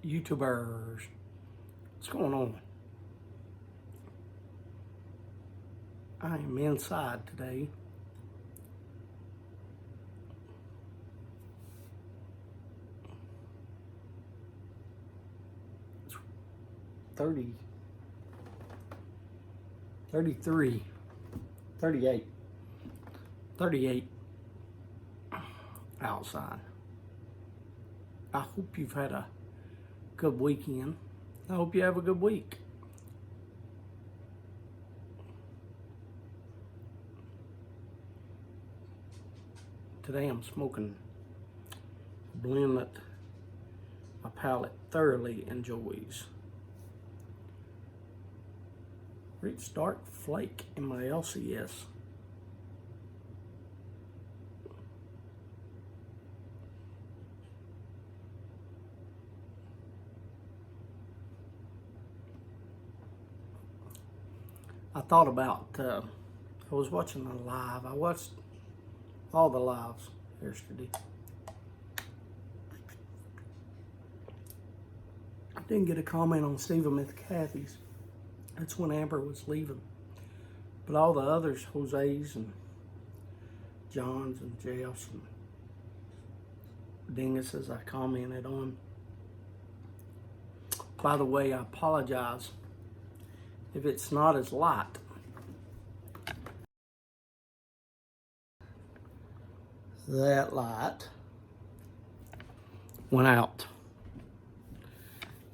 YouTubers, what's going on? I am inside today. It's 30, 33, 38, 38 outside. I hope you've had a good weekend. I hope you have a good week. Today I'm smoking a blend that my palate thoroughly enjoys. Rich Dark Flake in my LCS. I thought about, I was watching a live. I watched all the lives yesterday. I didn't get a comment on Stephen McCarthy's. That's when Amber was leaving. But all the others, Jose's and John's and Jeff's and Dingus's, I commented on. By the way, I apologize if it's not as light. That light went out.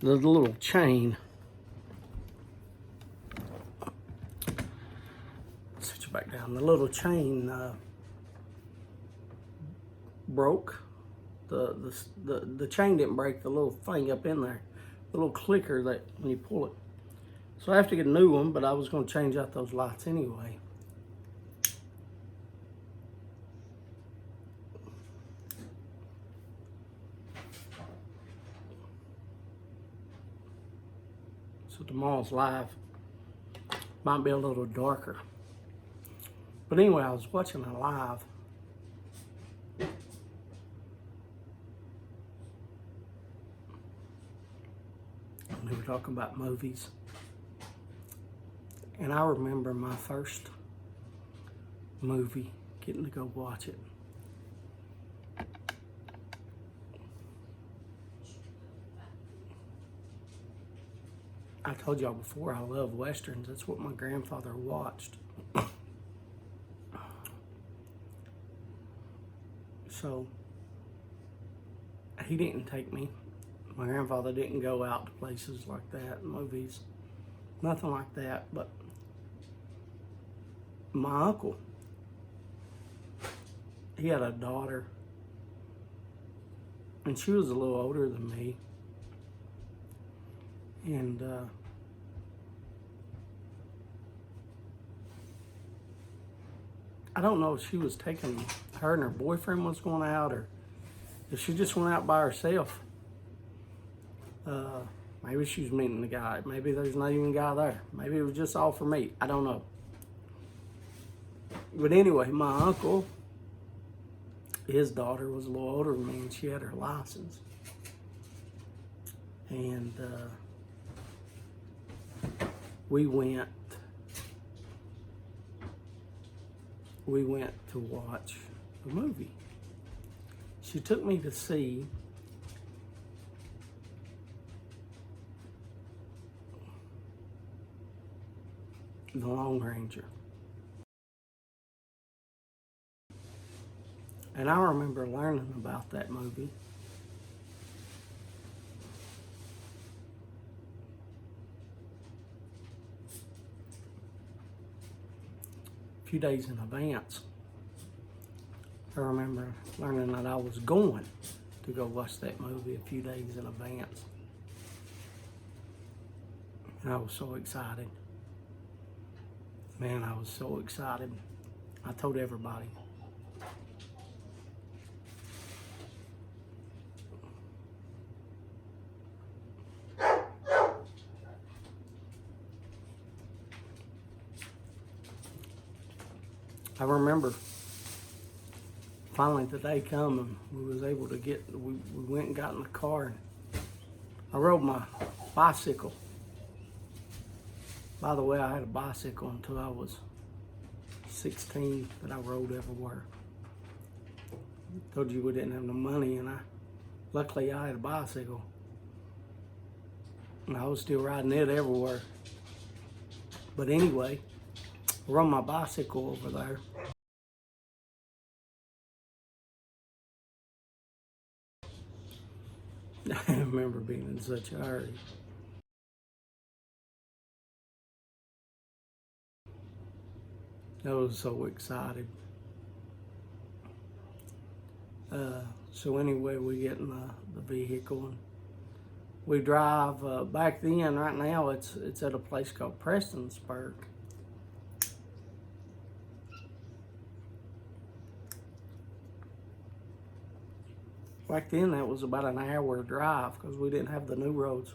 The little chain, sit you back down. The little chain broke. The chain didn't break. The little thing up in there, the little clicker that when you pull it. So I have to get a new one, but I was going to change out those lights anyway. So tomorrow's live might be a little darker. But anyway, I was watching a live. And they were talking about movies. And I remember my first movie, getting to go watch it. I told y'all before, I love Westerns. That's what my grandfather watched. So, he didn't take me. My grandfather didn't go out to places like that, movies, nothing like that. But my uncle, he had a daughter, and she was a little older than me. And I don't know if she was taking, her and her boyfriend was going out, or if she just went out by herself. Maybe she was meeting the guy. Maybe there's not even a guy there. Maybe it was just all for me. I don't know. But anyway, my uncle, his daughter was a little older than me, and she had her license. And we went to watch a movie. She took me to see The Lone Ranger. And I remember learning about that movie. A few days in advance. I remember learning that I was going to go watch that movie a few days in advance. And I was so excited. Man, I was so excited. I told everybody. I remember finally the day come and we was able to we went and got in the car, and I rode my bicycle. By the way, I had a bicycle until I was 16 that I rode everywhere. Told you we didn't have no money, and luckily I had a bicycle. And I was still riding it everywhere. But anyway, I rode my bicycle over there. I remember being in such a hurry. I was so excited. So anyway, we get in the vehicle and we drive. Back then, right now, it's at a place called Prestonsburg. Back then, that was about an hour drive because we didn't have the new roads.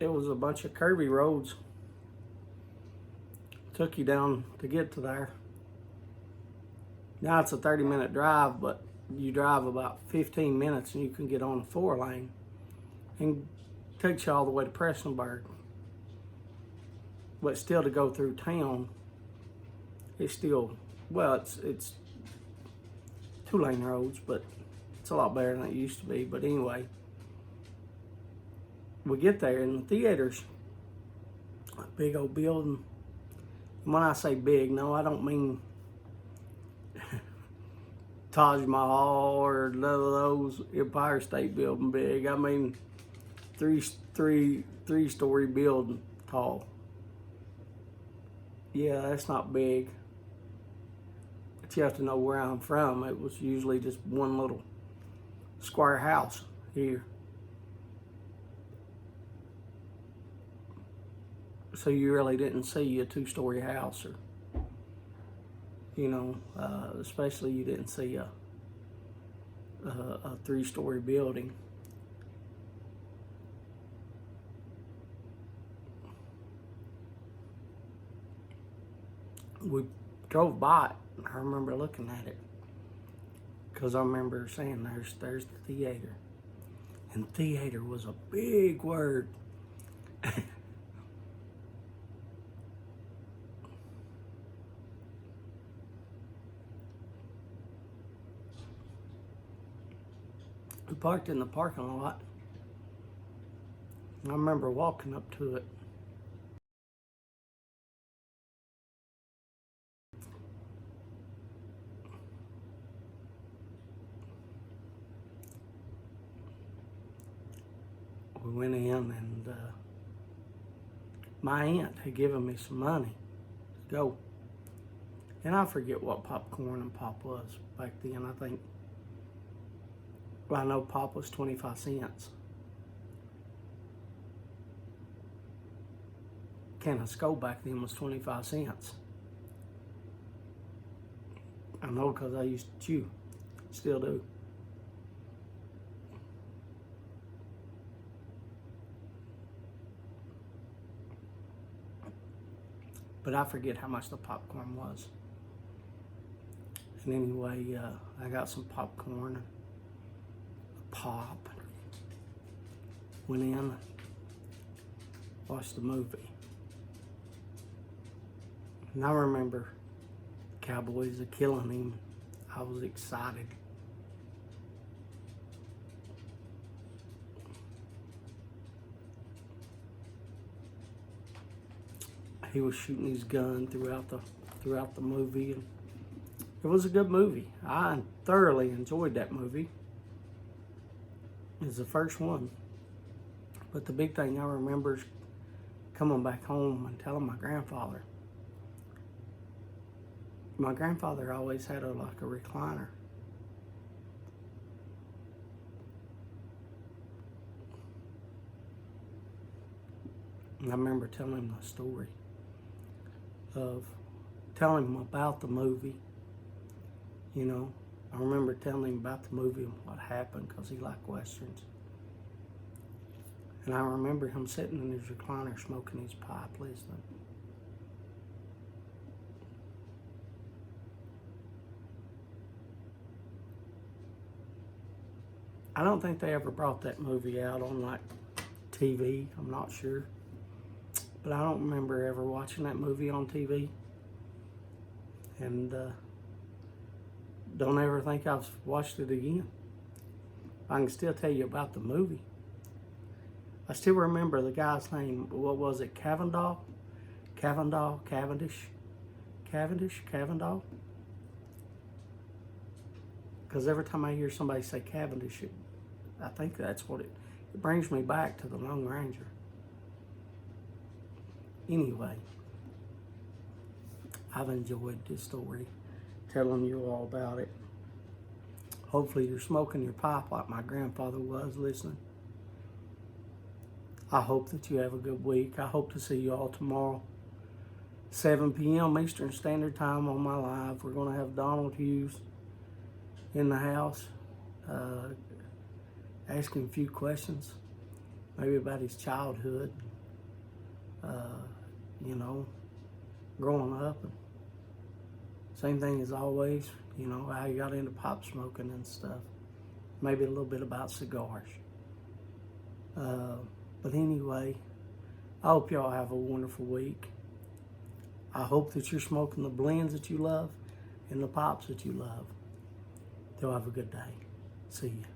It was a bunch of curvy roads. Took you down to get to there. Now it's a 30-minute drive, but you drive about 15 minutes and you can get on a 4-lane. And it takes you all the way to Prestonsburg. But still, to go through town, it's still, well, it's 2-lane roads, but it's a lot better than it used to be. But anyway, we get there and the theater's a big old building. And when I say big, no, I don't mean Taj Mahal or none of those Empire State Building big. I mean three-story building tall. Yeah, that's not big. But you have to know where I'm from. It was usually just one little square house here. So you really didn't see a 2-story house, or, you know, especially you didn't see a 3-story building. We drove by it. I remember looking at it because I remember saying, "There's the theater," and theater was a big word. We parked in the parking lot. I remember walking up to it. We went in and my aunt had given me some money to go. And I forget what popcorn and pop was back then. I think, well, I know pop was 25 cents. Can of Skull back then was 25 cents. I know because I used to chew. Still do. But I forget how much the popcorn was. And anyway, I got some popcorn, a pop, went in, watched the movie. And I remember Cowboys are killing him. I was excited. He was shooting his gun throughout the movie, and it was a good movie. I thoroughly enjoyed that movie. It was the first one. But the big thing I remember is coming back home and telling my grandfather. My grandfather always had like a recliner. And I remember telling him the story of telling him about the movie. You know, I remember telling him about the movie and what happened because he liked westerns. And I remember him sitting in his recliner smoking his pipe listening. I don't think they ever brought that movie out on like TV. I'm not sure. But I don't remember ever watching that movie on TV. And don't ever think I've watched it again. I can still tell you about the movie. I still remember the guy's name. What was it? Cavendish? Because every time I hear somebody say Cavendish, I think that's what it brings me back to the Lone Ranger. Anyway, I've enjoyed this story, telling you all about it. Hopefully you're smoking your pipe like my grandfather was listening. I hope that you have a good week. I hope to see you all tomorrow, 7 p.m. Eastern Standard Time on my live. We're going to have Donald Hughes in the house, asking a few questions, maybe about his childhood, growing up. And same thing as always, how you got into pipe smoking and stuff. Maybe a little bit about cigars. But anyway, I hope y'all have a wonderful week. I hope that you're smoking the blends that you love and the pipes that you love. Y'all have a good day. See ya.